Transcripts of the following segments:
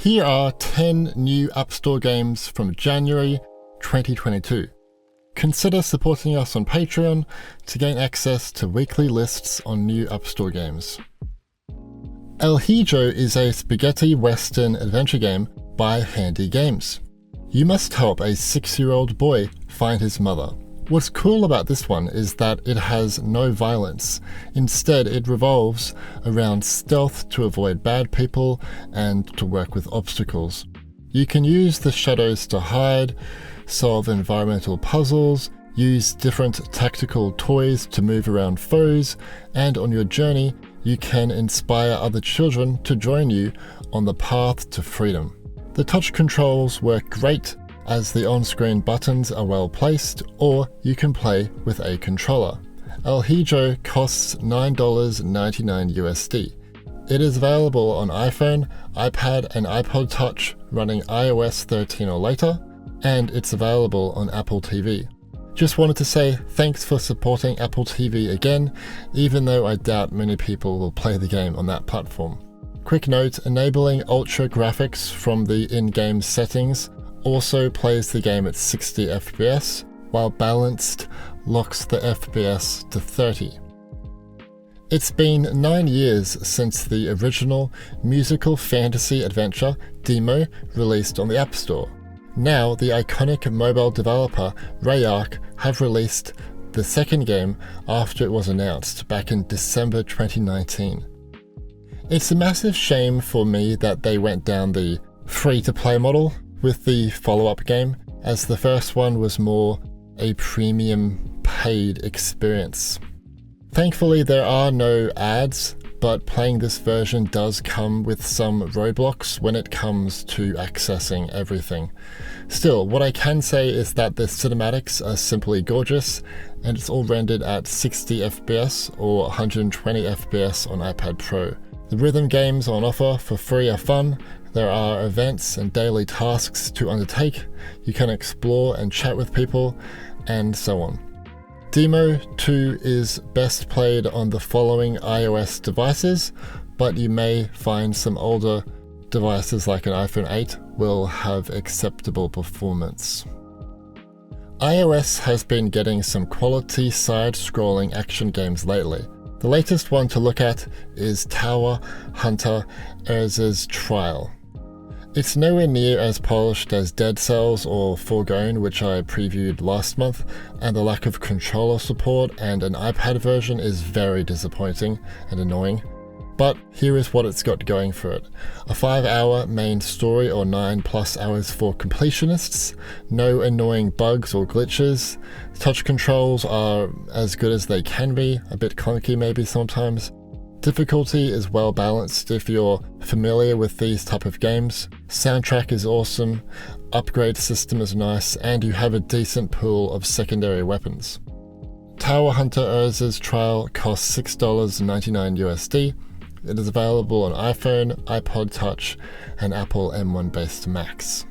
Here are 10 new App Store games from January 2022. Consider supporting us on Patreon to gain access to weekly lists on new App Store games. Hijo is a spaghetti western adventure game by Handy Games. You must help a 6-year-old boy find his mother. What's cool about this one is that it has no violence. Instead, it revolves around stealth to avoid bad people and to work with obstacles. You can use the shadows to hide, solve environmental puzzles, use different tactical toys to move around foes, and on your journey, you can inspire other children to join you on the path to freedom. The touch controls work great as the on-screen buttons are well placed, or you can play with a controller. Hijo costs $9.99 USD. It is available on iPhone, iPad, and iPod Touch running iOS 13 or later, and it's available on Apple TV. Just wanted to say thanks for supporting Apple TV again, even though I doubt many people will play the game on that platform. Quick note, enabling ultra graphics from the in-game settings also plays the game at 60 FPS, while balanced locks the FPS to 30. It's been 9 years since the original musical fantasy adventure DEEMO released on the App Store. Now, the iconic mobile developer Rayark have released the second game after it was announced back in December 2019. It's a massive shame for me that they went down the free-to-play model with the follow-up game, as the first one was more a premium paid experience. Thankfully, there are no ads, but playing this version does come with some roadblocks when it comes to accessing everything. Still, what I can say is that the cinematics are simply gorgeous, and it's all rendered at 60 FPS or 120 FPS on iPad Pro. The rhythm games on offer for free are fun. There are events and daily tasks to undertake. You can explore and chat with people, and so on. DEEMO 2 is best played on the following iOS devices, but you may find some older devices like an iPhone 8 will have acceptable performance. iOS has been getting some quality side-scrolling action games lately. The latest one to look at is Tower Hunter Erza's Trial. It's nowhere near as polished as Dead Cells or Foregone, which I previewed last month, and the lack of controller support and an iPad version is very disappointing and annoying. But here is what it's got going for it. A 5-hour main story or 9+ hours for completionists, no annoying bugs or glitches, touch controls are as good as they can be, a bit clunky maybe sometimes. Difficulty is well balanced if you're familiar with these type of games. Soundtrack is awesome, upgrade system is nice, and you have a decent pool of secondary weapons. Tower Hunter Erza's Trial costs $6.99 USD. It is available on iPhone, iPod Touch, and Apple M1 based Macs.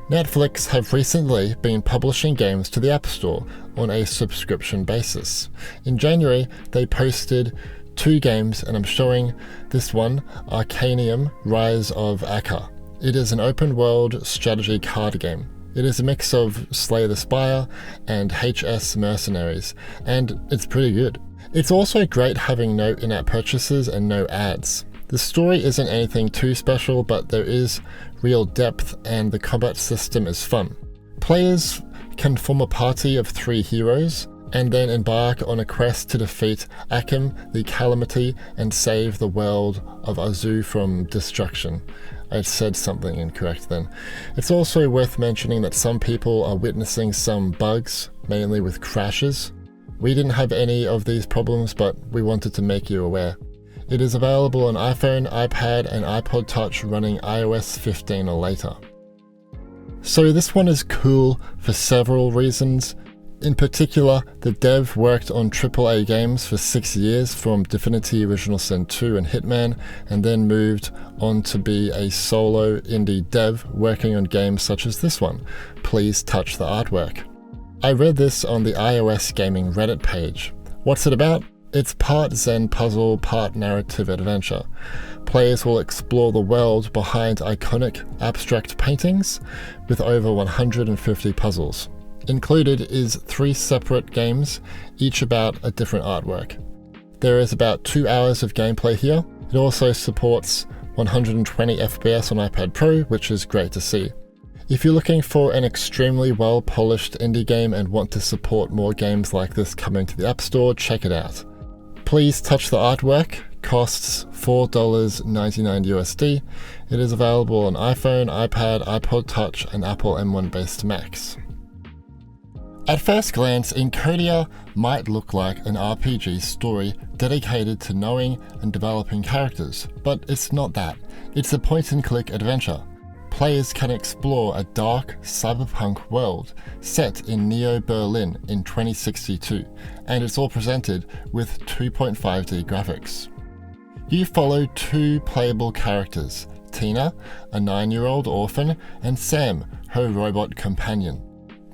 Netflix have recently been publishing games to the App Store on a subscription basis. In January, they posted 2 games, and I'm showing this one, Arcanium Rise of Akha. It is an open-world strategy card game. It is a mix of Slay the Spire and HS Mercenaries, and it's pretty good. It's also great having no in-app purchases and no ads. The story isn't anything too special, but there is real depth and the combat system is fun. Players can form a party of 3 heroes, and then embark on a quest to defeat Akha, the Calamity, and save the world of Azu from destruction. I said something incorrect then. It's also worth mentioning that some people are witnessing some bugs, mainly with crashes. We didn't have any of these problems, but we wanted to make you aware. It is available on iPhone, iPad, and iPod Touch running iOS 15 or later. So this one is cool for several reasons. In particular, the dev worked on AAA games for 6 years from Divinity Original Sin 2 and Hitman, and then moved on to be a solo indie dev working on games such as this one. Please touch the artwork. I read this on the iOS Gaming Reddit page. What's it about? It's part Zen puzzle, part narrative adventure. Players will explore the world behind iconic abstract paintings with over 150 puzzles. Included is 3 separate games, each about a different artwork. There is about 2 hours of gameplay here. It also supports 120 FPS on iPad Pro, which is great to see. If you're looking for an extremely well-polished indie game and want to support more games like this coming to the App Store, check it out. Please touch the artwork, costs $4.99 USD. It is available on iPhone, iPad, iPod Touch, and Apple M1-based Macs. At first glance, Encodya might look like an RPG story dedicated to knowing and developing characters, but it's not that. It's a point-and-click adventure. Players can explore a dark, cyberpunk world set in Neo-Berlin in 2062, and it's all presented with 2.5D graphics. You follow 2 playable characters, Tina, a 9-year-old orphan, and Sam, her robot companion.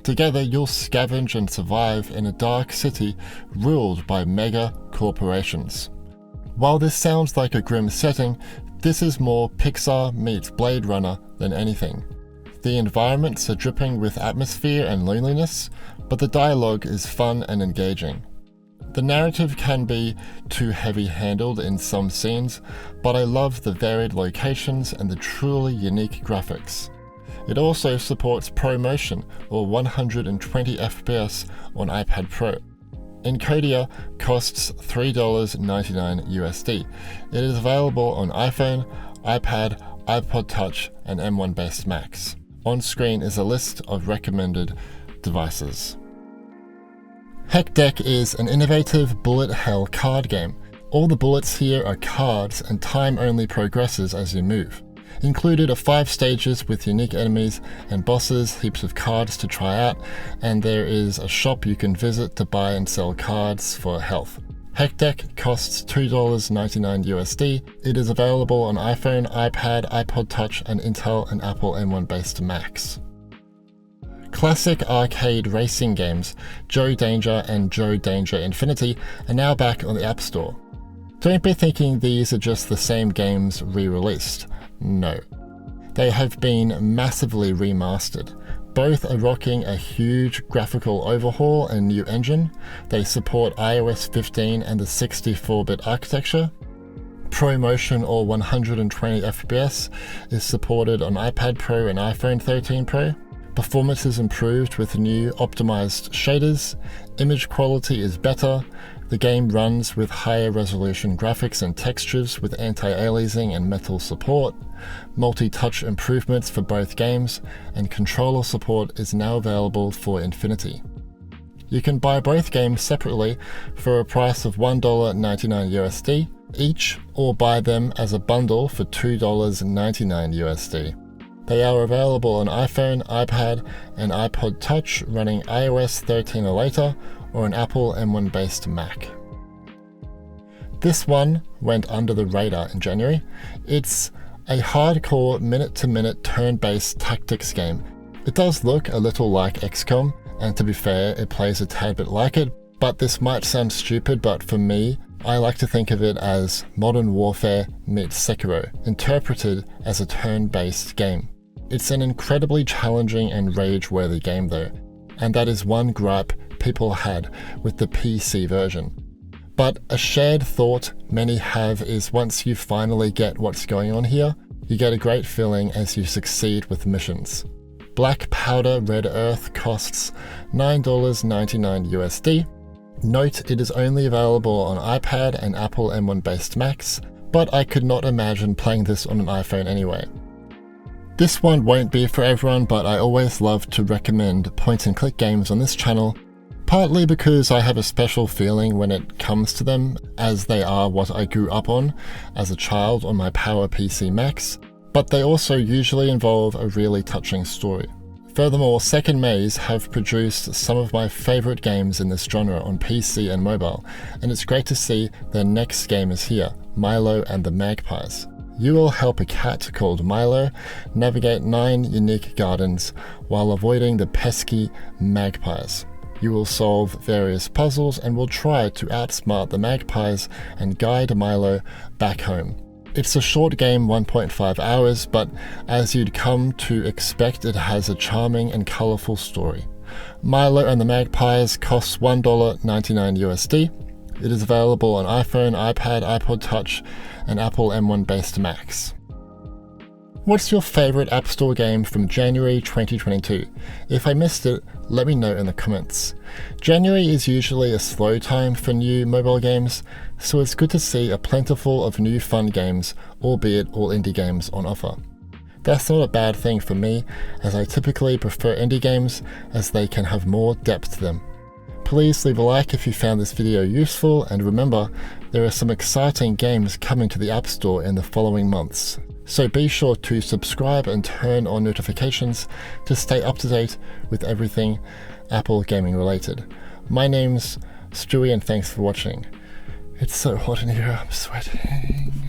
Together, you'll scavenge and survive in a dark city ruled by mega corporations. While this sounds like a grim setting, this is more Pixar meets Blade Runner than anything. The environments are dripping with atmosphere and loneliness, but the dialogue is fun and engaging. The narrative can be too heavy-handled in some scenes, but I love the varied locations and the truly unique graphics. It also supports ProMotion or 120 FPS on iPad Pro. Encodya costs $3.99 USD. It is available on iPhone, iPad, iPod Touch, and M1-based Macs. On screen is a list of recommended devices. Heck Deck is an innovative bullet hell card game. All the bullets here are cards and time only progresses as you move. Included are 5 stages with unique enemies and bosses, heaps of cards to try out, and there is a shop you can visit to buy and sell cards for health. Heck Deck costs $2.99 USD. It is available on iPhone, iPad, iPod Touch, and Intel and Apple M1-based Macs. Classic arcade racing games Joe Danger and Joe Danger Infinity are now back on the App Store. Don't be thinking these are just the same games re-released. No. They have been massively remastered. Both are rocking a huge graphical overhaul and new engine. They support iOS 15 and the 64-bit architecture. ProMotion or 120 FPS is supported on iPad Pro and iPhone 13 Pro. Performance is improved with new optimized shaders. Image quality is better. The game runs with higher resolution graphics and textures with anti-aliasing and metal support. Multi-touch improvements for both games, and controller support is now available for Infinity. You can buy both games separately for a price of $1.99 USD each, or buy them as a bundle for $2.99 USD. They are available on iPhone, iPad, and iPod Touch running iOS 13 or later, or an Apple M1-based Mac. This one went under the radar in January. It's a hardcore minute-to-minute turn-based tactics game. It does look a little like XCOM, and to be fair, it plays a tad bit like it, but this might sound stupid, but for me, I like to think of it as Modern Warfare meets Sekiro, interpreted as a turn-based game. It's an incredibly challenging and rage-worthy game though, and that is one gripe people had with the PC version. But a shared thought many have is once you finally get what's going on here, you get a great feeling as you succeed with missions. Black Powder Red Earth costs $9.99 USD. Note it is only available on iPad and Apple M1-based Macs, but I could not imagine playing this on an iPhone anyway. This one won't be for everyone, but I always love to recommend point-and-click games on this channel, partly because I have a special feeling when it comes to them, as they are what I grew up on as a child on my PowerPC Macs, but they also usually involve a really touching story. Furthermore, Second Maze have produced some of my favourite games in this genre on PC and mobile, and it's great to see their next game is here, Milo and the Magpies. You will help a cat called Milo navigate 9 unique gardens while avoiding the pesky magpies. You will solve various puzzles and will try to outsmart the magpies and guide Milo back home. It's a short game, 1.5 hours, but as you'd come to expect, it has a charming and colourful story. Milo and the Magpies costs $1.99 USD. It is available on iPhone, iPad, iPod Touch, and Apple M1-based Macs. What's your favourite App Store game from January 2022? If I missed it, let me know in the comments. January is usually a slow time for new mobile games, so it's good to see a plentiful of new fun games, albeit all indie games, on offer. That's not a bad thing for me, as I typically prefer indie games as they can have more depth to them. Please leave a like if you found this video useful, and remember, there are some exciting games coming to the App Store in the following months. So be sure to subscribe and turn on notifications to stay up to date with everything Apple gaming related. My name's Stewie and thanks for watching. It's so hot in here, I'm sweating.